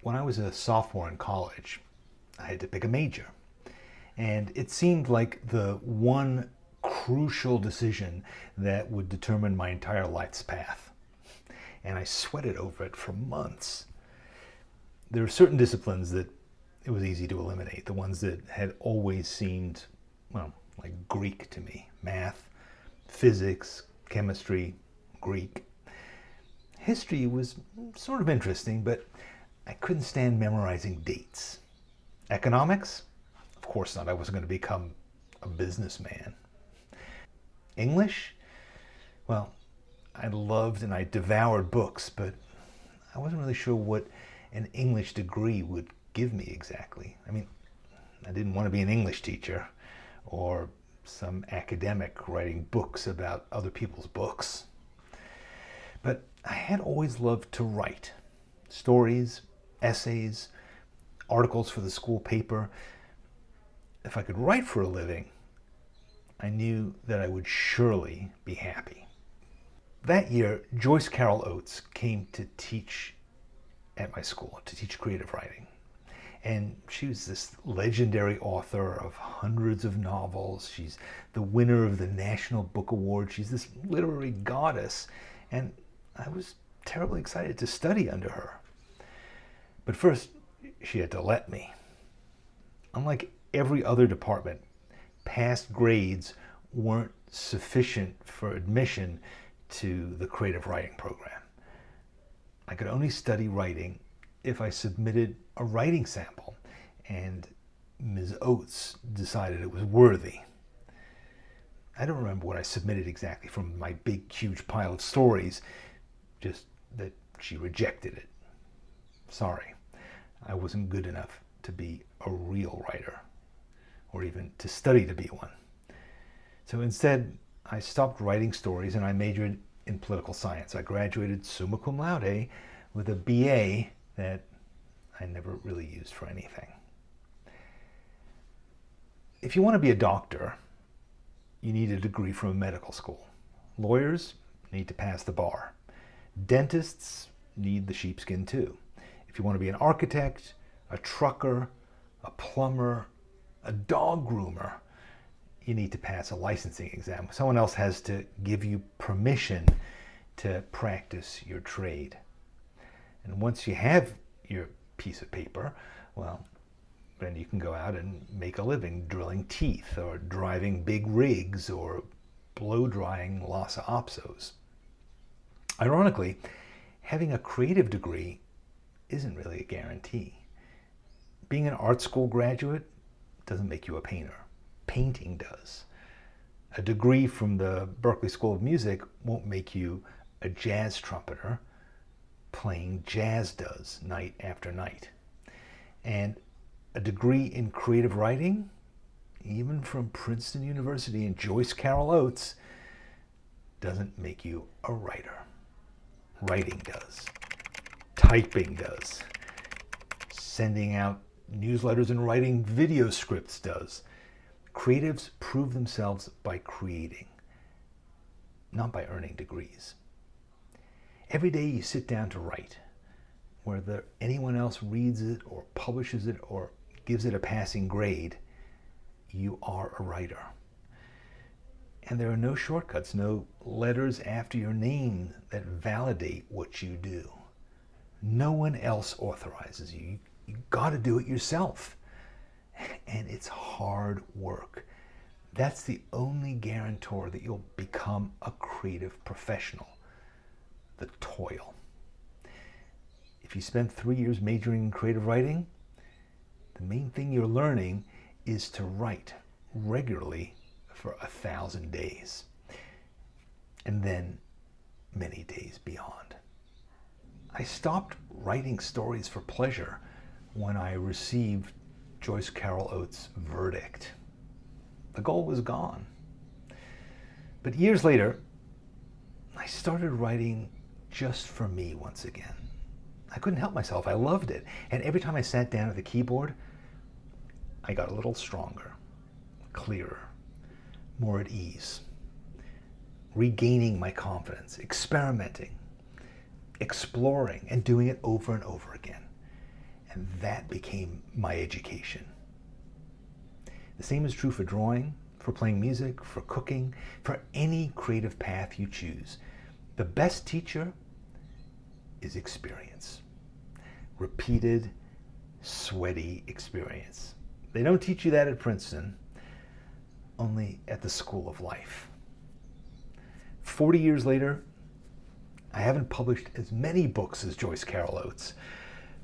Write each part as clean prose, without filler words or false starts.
When I was a sophomore in college, I had to pick a major. And it seemed like the one crucial decision that would determine my entire life's path. And I sweated over it for months. There are certain disciplines that it was easy to eliminate, the ones that had always seemed, well, like Greek to me. Math, physics, chemistry, Greek. History was sort of interesting, but I couldn't stand memorizing dates. Economics? Of course not. I wasn't going to become a businessman. English? Well, I loved and I devoured books, but I wasn't really sure what an English degree would give me exactly. I mean, I didn't want to be an English teacher or some academic writing books about other people's books. But I had always loved to write stories, essays, articles for the school paper. If I could write for a living, I knew that I would surely be happy. That year, Joyce Carol Oates came to teach at my school, to teach creative writing. And she was this legendary author of hundreds of novels. She's the winner of the National Book Award. She's this literary goddess. And I was terribly excited to study under her. But first, she had to let me. Unlike every other department, past grades weren't sufficient for admission to the creative writing program. I could only study writing if I submitted a writing sample, and Ms. Oates decided it was worthy. I don't remember what I submitted exactly from my big, huge pile of stories, just that she rejected it. Sorry, I wasn't good enough to be a real writer, or even to study to be one. So instead, I stopped writing stories and I majored in political science. I graduated summa cum laude with a BA that I never really used for anything. If you want to be a doctor, you need a degree from a medical school. Lawyers need to pass the bar. Dentists need the sheepskin too. If you want to be an architect, a trucker, a plumber, a dog groomer, you need to pass a licensing exam. Someone else has to give you permission to practice your trade. And once you have your piece of paper, well, then you can go out and make a living drilling teeth or driving big rigs or blow drying Lhasa Apsos. Ironically, having a creative degree isn't really a guarantee. Being an art school graduate doesn't make you a painter. Painting does. A degree from the Berklee School of Music won't make you a jazz trumpeter. Playing jazz does, night after night. And a degree in creative writing, even from Princeton University and Joyce Carol Oates, doesn't make you a writer. Writing does. Typing does. Sending out newsletters and writing video scripts does. Creatives prove themselves by creating, not by earning degrees. Every day you sit down to write, whether anyone else reads it or publishes it or gives it a passing grade, you are a writer. And there are no shortcuts, no letters after your name that validate what you do. No one else authorizes you. You got to do it yourself. And it's hard work. That's the only guarantor that you'll become a creative professional. The toil. If you spend 3 years majoring in creative writing, the main thing you're learning is to write regularly for 1,000 days, and then many days beyond. I stopped writing stories for pleasure when I received Joyce Carol Oates' verdict. The goal was gone. But years later, I started writing just for me once again. I couldn't help myself. I loved it. And every time I sat down at the keyboard, I got a little stronger, clearer, more at ease, regaining my confidence, experimenting, exploring, and doing it over and over again. And that became my education. The same is true for drawing, for playing music, for cooking, for any creative path you choose. The best teacher is experience. Repeated, sweaty experience. They don't teach you that at Princeton, only at the School of Life. 40 years later, I haven't published as many books as Joyce Carol Oates,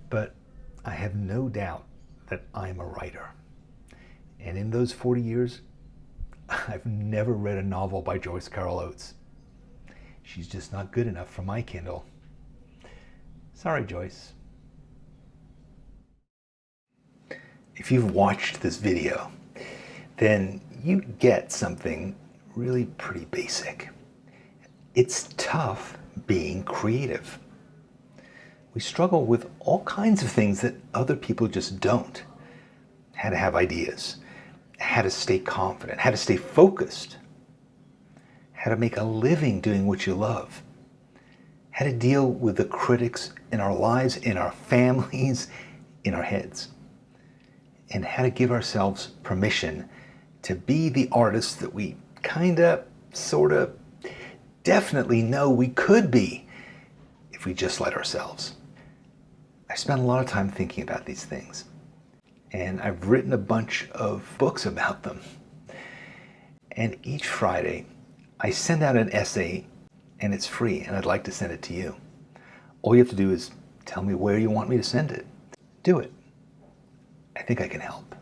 but I have no doubt that I'm a writer. And in those 40 years, I've never read a novel by Joyce Carol Oates. She's just not good enough for my Kindle. Sorry, Joyce. If you've watched this video, then you get something really pretty basic. It's tough being creative. We struggle with all kinds of things that other people just don't. How to have ideas, how to stay confident, how to stay focused, how to make a living doing what you love, how to deal with the critics in our lives, in our families, in our heads, and how to give ourselves permission to be the artists that we kinda, sorta, definitely know we could be if we just let ourselves. I spent a lot of time thinking about these things, and I've written a bunch of books about them. And each Friday, I send out an essay, and it's free, and I'd like to send it to you. All you have to do is tell me where you want me to send it. Do it. I think I can help.